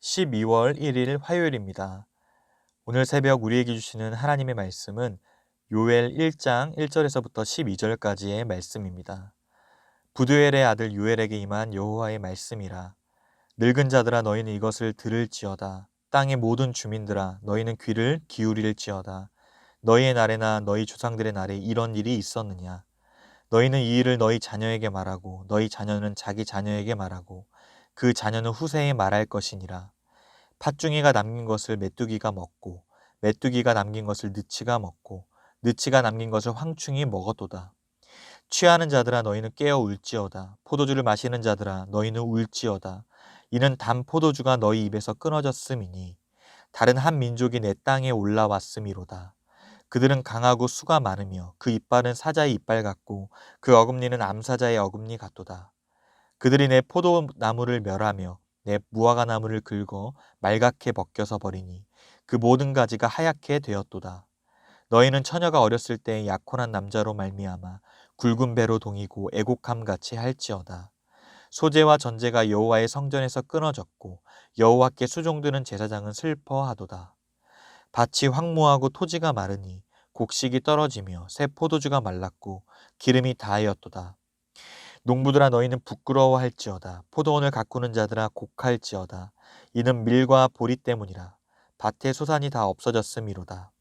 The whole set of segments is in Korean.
12월 1일 화요일입니다. 오늘 새벽 우리에게 주시는 하나님의 말씀은 요엘 1장 1절에서부터 12절까지의 말씀입니다. 부두엘의 아들 요엘에게 임한 여호와의 말씀이라. 늙은 자들아 너희는 이것을 들을지어다. 땅의 모든 주민들아 너희는 귀를 기울일지어다. 너희의 날에나 너희 조상들의 날에 이런 일이 있었느냐. 너희는 이 일을 너희 자녀에게 말하고 너희 자녀는 자기 자녀에게 말하고 그 자녀는 후세에 말할 것이니라. 팥중이가 남긴 것을 메뚜기가 먹고 메뚜기가 남긴 것을 느치가 먹고 느치가 남긴 것을 황충이 먹었도다. 취하는 자들아 너희는 깨어 울지어다. 포도주를 마시는 자들아 너희는 울지어다. 이는 단 포도주가 너희 입에서 끊어졌음이니 다른 한 민족이 내 땅에 올라왔음이로다. 그들은 강하고 수가 많으며 그 이빨은 사자의 이빨 같고 그 어금니는 암사자의 어금니 같도다. 그들이 내 포도나무를 멸하며 내 무화과 나무를 긁어 말갛게 벗겨서 버리니 그 모든 가지가 하얗게 되었도다. 너희는 처녀가 어렸을 때 약혼한 남자로 말미암아 굵은 배로 동이고 애곡함 같이 할지어다. 소재와 전제가 여호와의 성전에서 끊어졌고 여호와께 수종드는 제사장은 슬퍼하도다. 밭이 황무하고 토지가 마르니 곡식이 떨어지며 새 포도주가 말랐고 기름이 다하였도다. 농부들아 너희는 부끄러워할지어다. 포도원을 가꾸는 자들아 곡할지어다. 이는 밀과 보리 때문이라. 밭의 소산이 다 없어졌음이로다.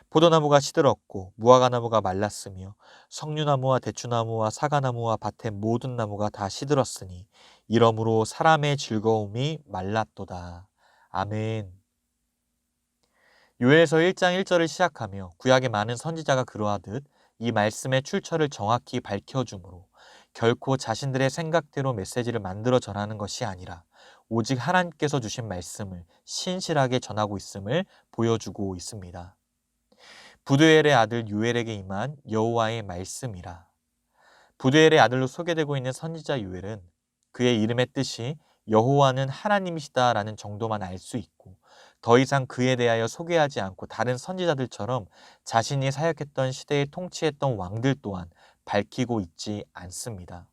포도나무가 시들었고 무화과나무가 말랐으며 석류나무와 대추나무와 사과나무와 밭의 모든 나무가 다 시들었으니 이러므로 사람의 즐거움이 말랐도다. 아멘. 요엘서 1장 1절을 시작하며 구약의 많은 선지자가 그러하듯 이 말씀의 출처를 정확히 밝혀주므로 결코 자신들의 생각대로 메시지를 만들어 전하는 것이 아니라 오직 하나님께서 주신 말씀을 신실하게 전하고 있음을 보여주고 있습니다. 부두엘의 아들 요엘에게 임한 여호와의 말씀이라. 부두엘의 아들로 소개되고 있는 선지자 요엘은 그의 이름의 뜻이 여호와는 하나님이시다라는 정도만 알 수 있고 더 이상 그에 대하여 소개하지 않고 다른 선지자들처럼 자신이 사역했던 시대에 통치했던 왕들 또한 밝히고 있지 않습니다.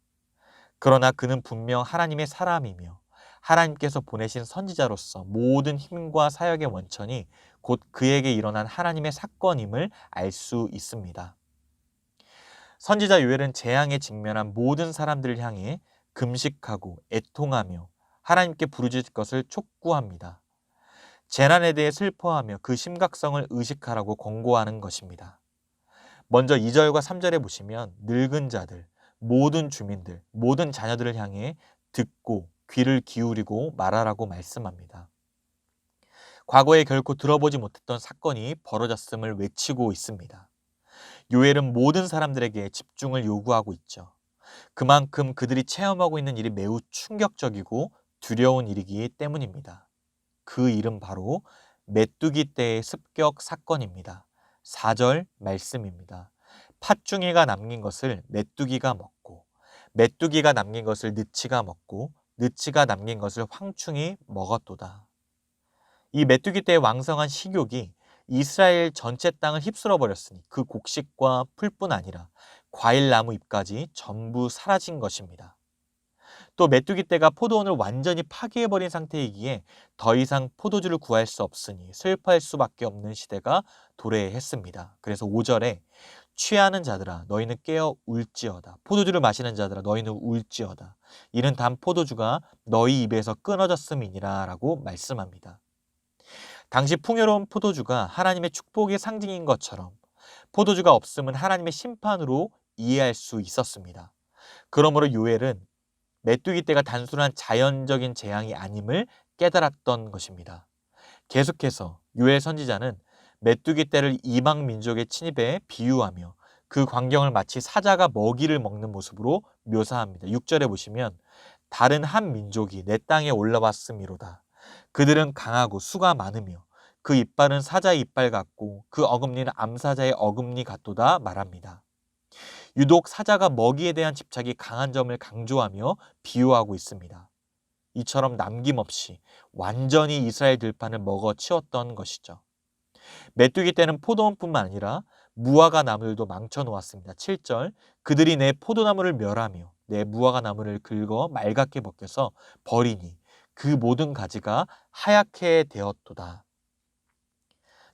그러나 그는 분명 하나님의 사람이며 하나님께서 보내신 선지자로서 모든 힘과 사역의 원천이 곧 그에게 일어난 하나님의 사건임을 알 수 있습니다. 선지자 요엘은 재앙에 직면한 모든 사람들을 향해 금식하고 애통하며 하나님께 부르짖을 것을 촉구합니다. 재난에 대해 슬퍼하며 그 심각성을 의식하라고 권고하는 것입니다. 먼저 2절과 3절에 보시면 늙은 자들, 모든 주민들, 모든 자녀들을 향해 듣고 귀를 기울이고 말하라고 말씀합니다. 과거에 결코 들어보지 못했던 사건이 벌어졌음을 외치고 있습니다. 요엘은 모든 사람들에게 집중을 요구하고 있죠. 그만큼 그들이 체험하고 있는 일이 매우 충격적이고 두려운 일이기 때문입니다. 그 일은 바로 메뚜기 떼의 습격 사건입니다. 4절 말씀입니다. 팥중이가 남긴 것을 메뚜기가 먹고 메뚜기가 남긴 것을 느치가 먹고 느치가 남긴 것을 황충이 먹었도다. 이 메뚜기 떼의 왕성한 식욕이 이스라엘 전체 땅을 휩쓸어 버렸으니 그 곡식과 풀뿐 아니라 과일나무 잎까지 전부 사라진 것입니다. 또 메뚜기 떼가 포도원을 완전히 파괴해버린 상태이기에 더 이상 포도주를 구할 수 없으니 슬퍼할 수밖에 없는 시대가 도래했습니다. 그래서 5절에 취하는 자들아 너희는 깨어 울지어다. 포도주를 마시는 자들아 너희는 울지어다. 이는 단 포도주가 너희 입에서 끊어졌음이니라 라고 말씀합니다. 당시 풍요로운 포도주가 하나님의 축복의 상징인 것처럼 포도주가 없음은 하나님의 심판으로 이해할 수 있었습니다. 그러므로 요엘은 메뚜기 떼가 단순한 자연적인 재앙이 아님을 깨달았던 것입니다. 계속해서 요엘 선지자는 메뚜기 떼를 이방 민족의 침입에 비유하며 그 광경을 마치 사자가 먹이를 먹는 모습으로 묘사합니다. 6절에 보시면 다른 한 민족이 내 땅에 올라왔음이로다. 그들은 강하고 수가 많으며 그 이빨은 사자의 이빨 같고 그 어금니는 암사자의 어금니 같도다 말합니다. 유독 사자가 먹이에 대한 집착이 강한 점을 강조하며 비유하고 있습니다. 이처럼 남김없이 완전히 이스라엘 들판을 먹어치웠던 것이죠. 메뚜기 떼는 포도원뿐만 아니라 무화과 나무들도 망쳐놓았습니다. 7절 그들이 내 포도나무를 멸하며 내 무화과 나무를 긁어 말갛게 벗겨서 버리니 그 모든 가지가 하얗게 되었도다.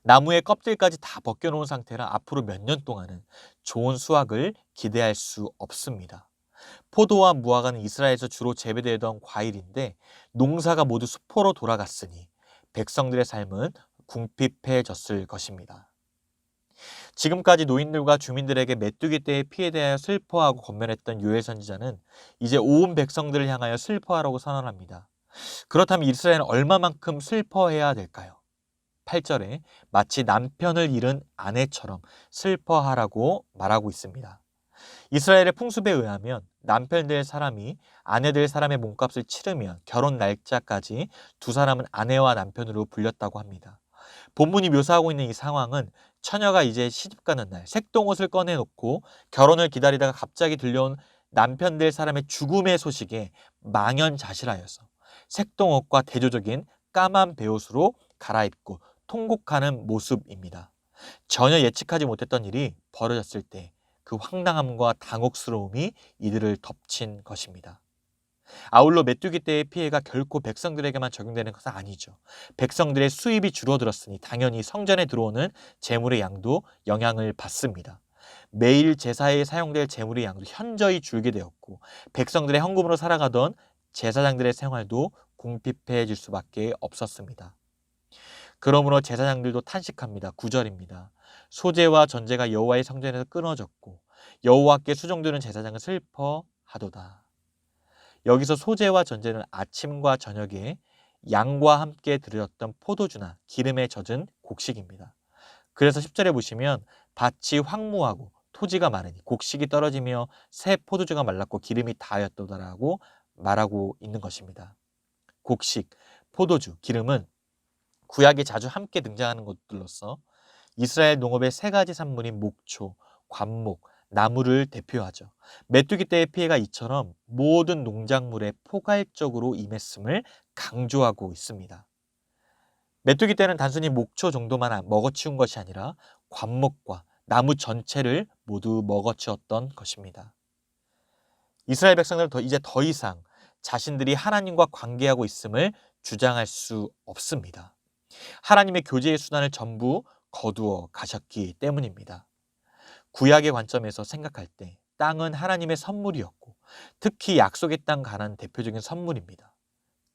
나무의 껍질까지 다 벗겨놓은 상태라 앞으로 몇 년 동안은 좋은 수확을 기대할 수 없습니다. 포도와 무화과는 이스라엘에서 주로 재배되던 과일인데 농사가 모두 수포로 돌아갔으니 백성들의 삶은 궁핍해졌을 것입니다. 지금까지 노인들과 주민들에게 메뚜기 떼의 피해에 대하여 슬퍼하고 권면했던 요엘 선지자는 이제 온 백성들을 향하여 슬퍼하라고 선언합니다. 그렇다면 이스라엘은 얼마만큼 슬퍼해야 될까요? 8절에 마치 남편을 잃은 아내처럼 슬퍼하라고 말하고 있습니다. 이스라엘의 풍습에 의하면 남편 될 사람이 아내 될 사람의 몸값을 치르면 결혼 날짜까지 두 사람은 아내와 남편으로 불렸다고 합니다. 본문이 묘사하고 있는 이 상황은 처녀가 이제 시집 가는 날 색동옷을 꺼내놓고 결혼을 기다리다가 갑자기 들려온 남편 될 사람의 죽음의 소식에 망연자실하여서 색동옷과 대조적인 까만 베옷으로 갈아입고 통곡하는 모습입니다. 전혀 예측하지 못했던 일이 벌어졌을 때 그 황당함과 당혹스러움이 이들을 덮친 것입니다. 아울러 메뚜기 떼의 피해가 결코 백성들에게만 적용되는 것은 아니죠. 백성들의 수입이 줄어들었으니 당연히 성전에 들어오는 재물의 양도 영향을 받습니다. 매일 제사에 사용될 재물의 양도 현저히 줄게 되었고 백성들의 헌금으로 살아가던 제사장들의 생활도 궁핍해질 수밖에 없었습니다. 그러므로 제사장들도 탄식합니다. 9절입니다. 소재와 전제가 여호와의 성전에서 끊어졌고 여호와께 수종드는 제사장은 슬퍼하도다. 여기서 소재와 전제는 아침과 저녁에 양과 함께 드렸던 포도주나 기름에 젖은 곡식입니다. 그래서 10절에 보시면 밭이 황무하고 토지가 마르니 곡식이 떨어지며 새 포도주가 말랐고 기름이 다하였도다라고 말하고 있는 것입니다. 곡식, 포도주, 기름은 구약에 자주 함께 등장하는 것들로서 이스라엘 농업의 세 가지 산물인 목초, 관목, 나무를 대표하죠. 메뚜기 떼의 피해가 이처럼 모든 농작물에 포괄적으로 임했음을 강조하고 있습니다. 메뚜기 떼는 단순히 목초 정도만 먹어치운 것이 아니라 관목과 나무 전체를 모두 먹어치웠던 것입니다. 이스라엘 백성들은 이제 더 이상 자신들이 하나님과 관계하고 있음을 주장할 수 없습니다. 하나님의 교제의 수단을 전부 거두어 가셨기 때문입니다. 구약의 관점에서 생각할 때 땅은 하나님의 선물이었고 특히 약속의 땅 가나안은 대표적인 선물입니다.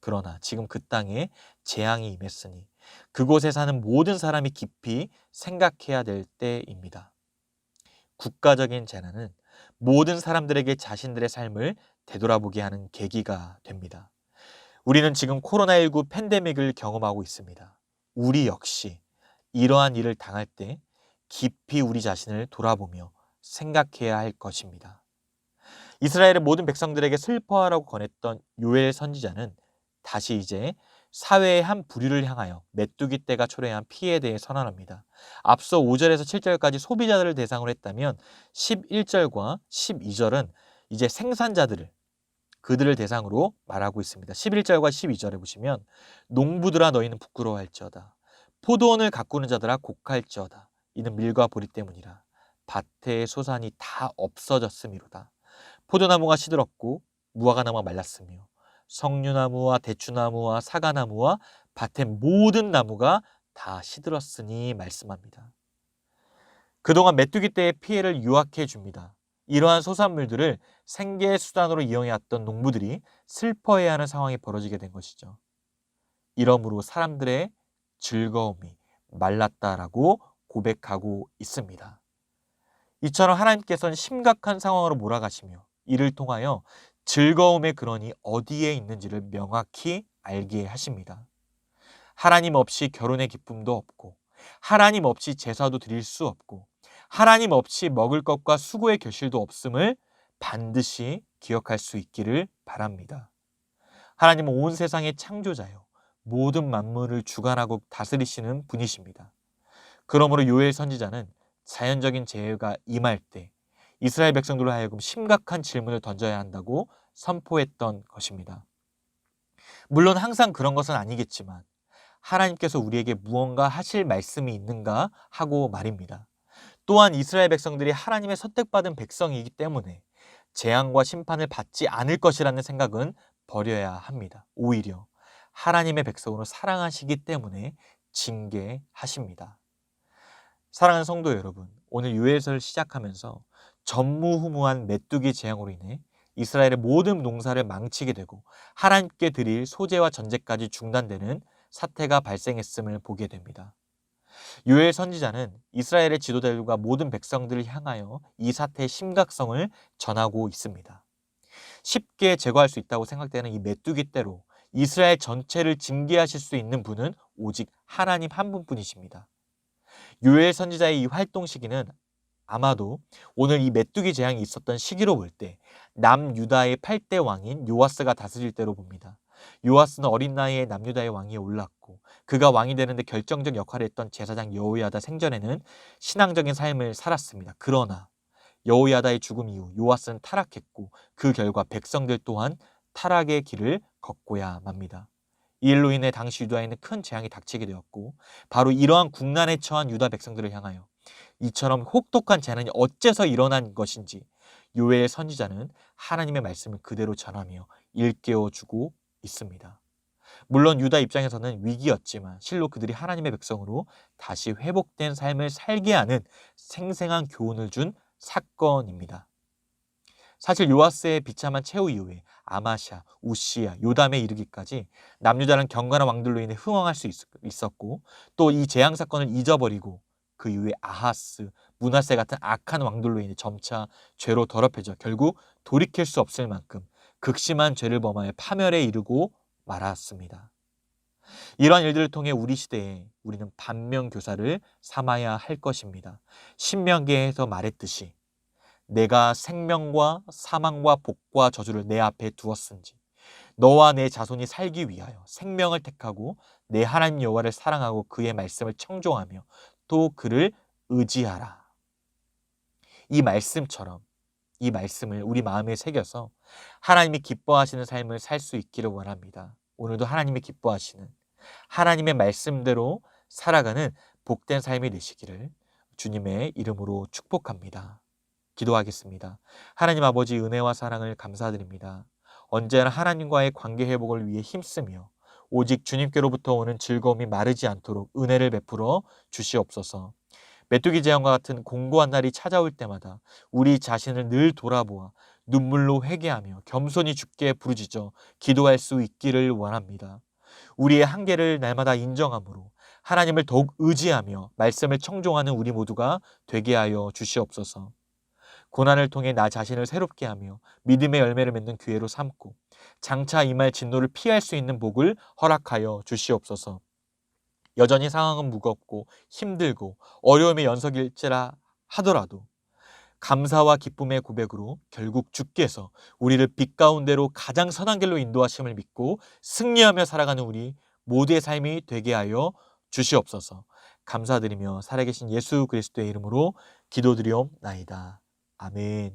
그러나 지금 그 땅에 재앙이 임했으니 그곳에 사는 모든 사람이 깊이 생각해야 될 때입니다. 국가적인 재난은 모든 사람들에게 자신들의 삶을 되돌아보게 하는 계기가 됩니다. 우리는 지금 코로나19 팬데믹을 경험하고 있습니다. 우리 역시 이러한 일을 당할 때 깊이 우리 자신을 돌아보며 생각해야 할 것입니다. 이스라엘의 모든 백성들에게 슬퍼하라고 권했던 요엘 선지자는 다시 이제 사회의 한 부류를 향하여 메뚜기 떼가 초래한 피해에 대해 선언합니다. 앞서 5절에서 7절까지 소비자들을 대상으로 했다면 11절과 12절은 이제 생산자들을 그들을 대상으로 말하고 있습니다. 11절과 12절에 보시면 농부들아 너희는 부끄러워할지어다. 포도원을 가꾸는 자들아 곡할지어다. 이는 밀과 보리 때문이라. 밭의 소산이 다 없어졌음이로다. 포도나무가 시들었고 무화과나무가 말랐으며 석류나무와 대추나무와 사과나무와 밭의 모든 나무가 다 시들었으니 말씀합니다. 그동안 메뚜기 떼의 피해를 요약해 줍니다. 이러한 소산물들을 생계의 수단으로 이용해왔던 농부들이 슬퍼해야 하는 상황이 벌어지게 된 것이죠. 이러므로 사람들의 즐거움이 말랐다라고 고백하고 있습니다. 이처럼 하나님께서는 심각한 상황으로 몰아가시며 이를 통하여 즐거움의 근원이 어디에 있는지를 명확히 알게 하십니다. 하나님 없이 결혼의 기쁨도 없고 하나님 없이 제사도 드릴 수 없고 하나님 없이 먹을 것과 수고의 결실도 없음을 반드시 기억할 수 있기를 바랍니다. 하나님은 온 세상의 창조자요 모든 만물을 주관하고 다스리시는 분이십니다. 그러므로 요엘 선지자는 자연적인 재해가 임할 때 이스라엘 백성들로 하여금 심각한 질문을 던져야 한다고 선포했던 것입니다. 물론 항상 그런 것은 아니겠지만 하나님께서 우리에게 무언가 하실 말씀이 있는가 하고 말입니다. 또한 이스라엘 백성들이 하나님의 선택받은 백성이기 때문에 재앙과 심판을 받지 않을 것이라는 생각은 버려야 합니다. 오히려 하나님의 백성으로 사랑하시기 때문에 징계하십니다. 사랑하는 성도 여러분, 오늘 요엘서를 시작하면서 전무후무한 메뚜기 재앙으로 인해 이스라엘의 모든 농사를 망치게 되고 하나님께 드릴 소재와 전제까지 중단되는 사태가 발생했음을 보게 됩니다. 요엘 선지자는 이스라엘의 지도자들과 모든 백성들을 향하여 이 사태의 심각성을 전하고 있습니다. 쉽게 제거할 수 있다고 생각되는 이 메뚜기 떼로 이스라엘 전체를 징계하실 수 있는 분은 오직 하나님 한 분뿐이십니다. 요엘 선지자의 이 활동 시기는 아마도 오늘 이 메뚜기 재앙이 있었던 시기로 볼 때 남유다의 8대 왕인 요아스가 다스릴 때로 봅니다. 요아스는 어린 나이에 남유다의 왕위에 올랐고 그가 왕이 되는데 결정적 역할을 했던 제사장 여호야다 생전에는 신앙적인 삶을 살았습니다. 그러나 여호야다의 죽음 이후 요아스는 타락했고 그 결과 백성들 또한 타락의 길을 걷고야 맙니다. 이 일로 인해 당시 유다에는 큰 재앙이 닥치게 되었고 바로 이러한 국난에 처한 유다 백성들을 향하여 이처럼 혹독한 재난이 어째서 일어난 것인지 요엘 선지자는 하나님의 말씀을 그대로 전하며 일깨워주고 있습니다. 물론 유다 입장에서는 위기였지만 실로 그들이 하나님의 백성으로 다시 회복된 삶을 살게 하는 생생한 교훈을 준 사건입니다. 사실 요아스의 비참한 최후 이후에 아마샤, 우시야, 요담에 이르기까지 남유다는 경건한 왕들로 인해 흥왕할 수 있었고 또 이 재앙 사건을 잊어버리고 그 이후에 아하스, 므낫세 같은 악한 왕들로 인해 점차 죄로 더럽혀져 결국 돌이킬 수 없을 만큼 극심한 죄를 범하여 파멸에 이르고 말았습니다. 이러한 일들을 통해 우리 시대에 우리는 반면교사를 삼아야 할 것입니다. 신명기에서 말했듯이 내가 생명과 사망과 복과 저주를 내 앞에 두었은지 너와 내 자손이 살기 위하여 생명을 택하고 내 하나님 여호와를 사랑하고 그의 말씀을 청종하며 또 그를 의지하라. 이 말씀처럼 이 말씀을 우리 마음에 새겨서 하나님이 기뻐하시는 삶을 살 수 있기를 원합니다. 오늘도 하나님이 기뻐하시는 하나님의 말씀대로 살아가는 복된 삶이 되시기를 주님의 이름으로 축복합니다. 기도하겠습니다. 하나님 아버지 은혜와 사랑을 감사드립니다. 언제나 하나님과의 관계 회복을 위해 힘쓰며 오직 주님께로부터 오는 즐거움이 마르지 않도록 은혜를 베풀어 주시옵소서. 메뚜기 재앙과 같은 공고한 날이 찾아올 때마다 우리 자신을 늘 돌아보아 눈물로 회개하며 겸손히 주께 부르짖어 기도할 수 있기를 원합니다. 우리의 한계를 날마다 인정함으로 하나님을 더욱 의지하며 말씀을 청종하는 우리 모두가 되게 하여 주시옵소서. 고난을 통해 나 자신을 새롭게 하며 믿음의 열매를 맺는 기회로 삼고 장차 임할 진노를 피할 수 있는 복을 허락하여 주시옵소서. 여전히 상황은 무겁고 힘들고 어려움의 연속일지라 하더라도 감사와 기쁨의 고백으로 결국 주께서 우리를 빛 가운데로 가장 선한 길로 인도하심을 믿고 승리하며 살아가는 우리 모두의 삶이 되게 하여 주시옵소서. 감사드리며 살아계신 예수 그리스도의 이름으로 기도드리옵나이다. 아멘.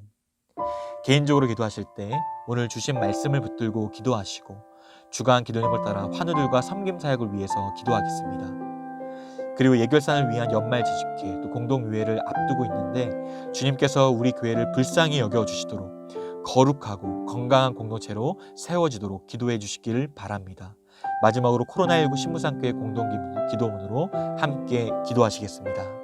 개인적으로 기도하실 때 오늘 주신 말씀을 붙들고 기도하시고 주간 기도님을 따라 환우들과 섬김 사역을 위해서 기도하겠습니다. 그리고 예결산을 위한 연말 지식회 또 공동유회를 앞두고 있는데 주님께서 우리 교회를 불쌍히 여겨주시도록 거룩하고 건강한 공동체로 세워지도록 기도해 주시길 바랍니다. 마지막으로 코로나19 신부상교회 공동기도문으로 함께 기도하시겠습니다.